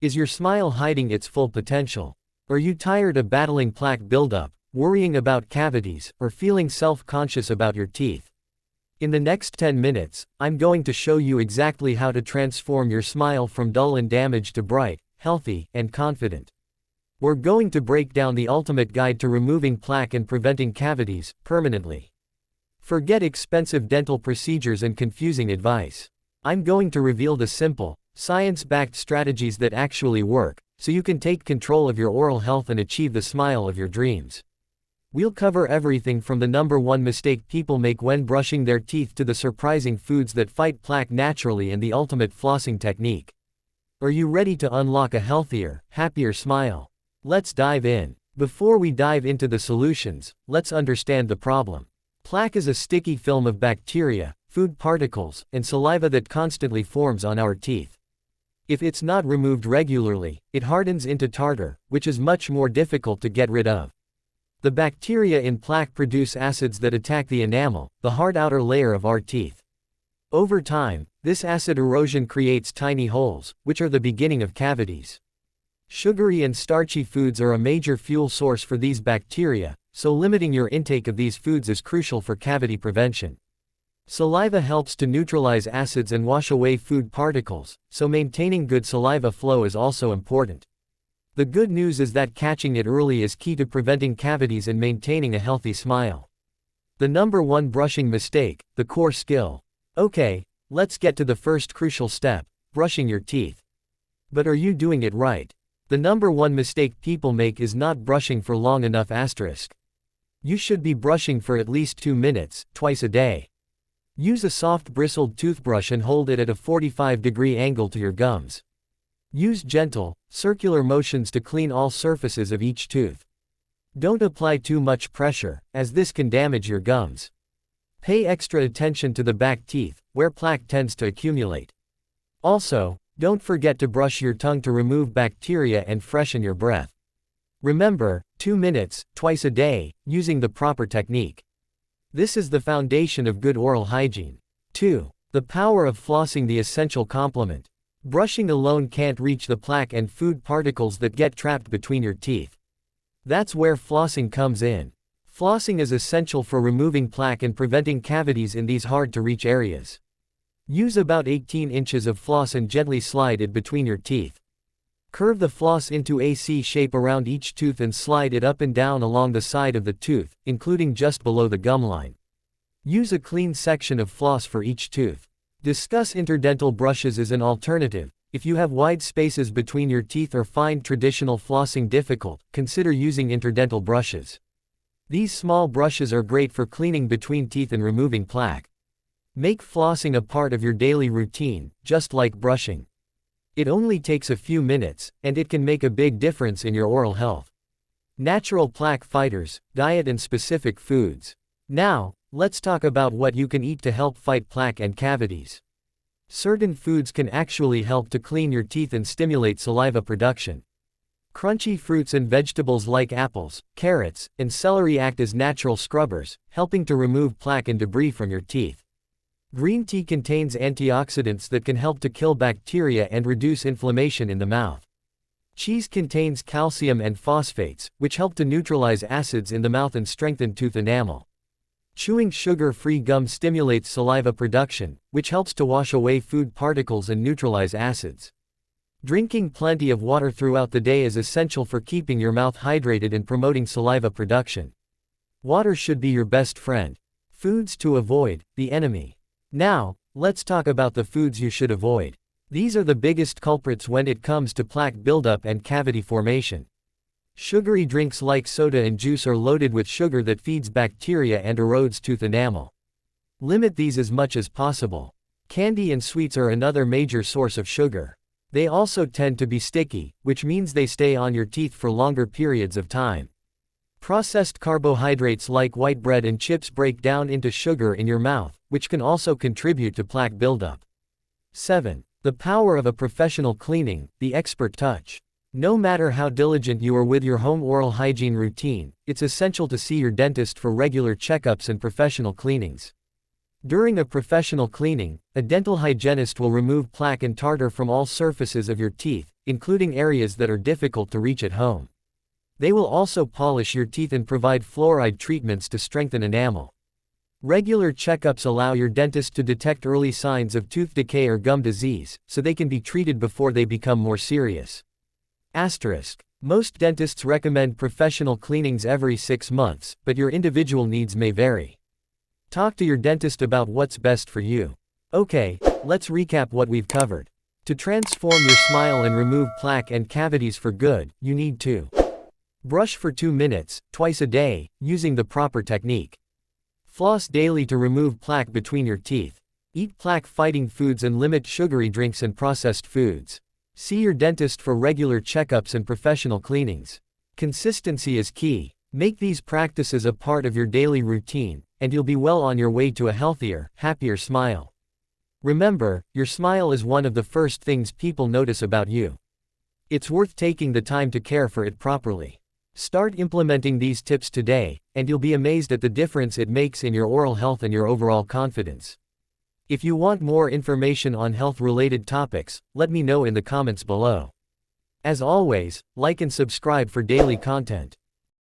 Is your smile hiding its full potential? Are you tired of battling plaque buildup, worrying about cavities, or feeling self-conscious about your teeth? In the next 10 minutes, I'm going to show you exactly how to transform your smile from dull and damaged to bright, healthy, and confident. We're going to break down the ultimate guide to removing plaque and preventing cavities permanently. Forget expensive dental procedures and confusing advice. I'm going to reveal the simple, science-backed strategies that actually work, so you can take control of your oral health and achieve the smile of your dreams. We'll cover everything from the number one mistake people make when brushing their teeth to the surprising foods that fight plaque naturally and the ultimate flossing technique. Are you ready to unlock a healthier, happier smile? Let's dive in. Before we dive into the solutions, let's understand the problem. Plaque is a sticky film of bacteria, food particles, and saliva that constantly forms on our teeth. If it's not removed regularly, it hardens into tartar, which is much more difficult to get rid of. The bacteria in plaque produce acids that attack the enamel, the hard outer layer of our teeth. Over time, this acid erosion creates tiny holes, which are the beginning of cavities. Sugary and starchy foods are a major fuel source for these bacteria, so limiting your intake of these foods is crucial for cavity prevention. Saliva helps to neutralize acids and wash away food particles, so maintaining good saliva flow is also important. The good news is that catching it early is key to preventing cavities and maintaining a healthy smile. The number one brushing mistake, the core skill. Okay, let's get to the first crucial step, brushing your teeth. But are you doing it right? The number one mistake people make is not brushing for long enough asterisk. You should be brushing for at least 2 minutes, twice a day. Use a soft bristled toothbrush and hold it at a 45-degree angle to your gums. Use gentle, circular motions to clean all surfaces of each tooth. Don't apply too much pressure, as this can damage your gums. Pay extra attention to the back teeth, where plaque tends to accumulate. Also, don't forget to brush your tongue to remove bacteria and freshen your breath. Remember, 2 minutes, twice a day, using the proper technique. This is the foundation of good oral hygiene. 2. The power of flossing, the essential complement. Brushing alone can't reach the plaque and food particles that get trapped between your teeth. That's where flossing comes in. Flossing is essential for removing plaque and preventing cavities in these hard-to-reach areas. Use about 18 inches of floss and gently slide it between your teeth. Curve the floss into a C shape around each tooth and slide it up and down along the side of the tooth, including just below the gum line. Use a clean section of floss for each tooth. Discuss interdental brushes as an alternative. If you have wide spaces between your teeth or find traditional flossing difficult, consider using interdental brushes. These small brushes are great for cleaning between teeth and removing plaque. Make flossing a part of your daily routine, just like brushing. It only takes a few minutes, and it can make a big difference in your oral health. Natural plaque fighters, diet and specific foods. Now, let's talk about what you can eat to help fight plaque and cavities. Certain foods can actually help to clean your teeth and stimulate saliva production. Crunchy fruits and vegetables like apples, carrots, and celery act as natural scrubbers, helping to remove plaque and debris from your teeth. Green tea contains antioxidants that can help to kill bacteria and reduce inflammation in the mouth. Cheese contains calcium and phosphates, which help to neutralize acids in the mouth and strengthen tooth enamel. Chewing sugar-free gum stimulates saliva production, which helps to wash away food particles and neutralize acids. Drinking plenty of water throughout the day is essential for keeping your mouth hydrated and promoting saliva production. Water should be your best friend. Foods to avoid, the enemy. Now, let's talk about the foods you should avoid. These are the biggest culprits when it comes to plaque buildup and cavity formation. Sugary drinks like soda and juice are loaded with sugar that feeds bacteria and erodes tooth enamel. Limit these as much as possible. Candy and sweets are another major source of sugar. They also tend to be sticky, which means they stay on your teeth for longer periods of time. Processed carbohydrates like white bread and chips break down into sugar in your mouth, which can also contribute to plaque buildup. 7. The power of a professional cleaning, the expert touch. No matter how diligent you are with your home oral hygiene routine, it's essential to see your dentist for regular checkups and professional cleanings. During a professional cleaning, a dental hygienist will remove plaque and tartar from all surfaces of your teeth, including areas that are difficult to reach at home. They will also polish your teeth and provide fluoride treatments to strengthen enamel. Regular checkups allow your dentist to detect early signs of tooth decay or gum disease, so they can be treated before they become more serious. Asterisk. Most dentists recommend professional cleanings every 6 months, but your individual needs may vary. Talk to your dentist about what's best for you. Okay, let's recap what we've covered. To transform your smile and remove plaque and cavities for good, you need to brush for 2 minutes, twice a day, using the proper technique. Floss daily to remove plaque between your teeth. Eat plaque-fighting foods and limit sugary drinks and processed foods. See your dentist for regular checkups and professional cleanings. Consistency is key. Make these practices a part of your daily routine, and you'll be well on your way to a healthier, happier smile. Remember, your smile is one of the first things people notice about you. It's worth taking the time to care for it properly. Start implementing these tips today, and you'll be amazed at the difference it makes in your oral health and your overall confidence. If you want more information on health-related topics, let me know in the comments below. As always, like and subscribe for daily content.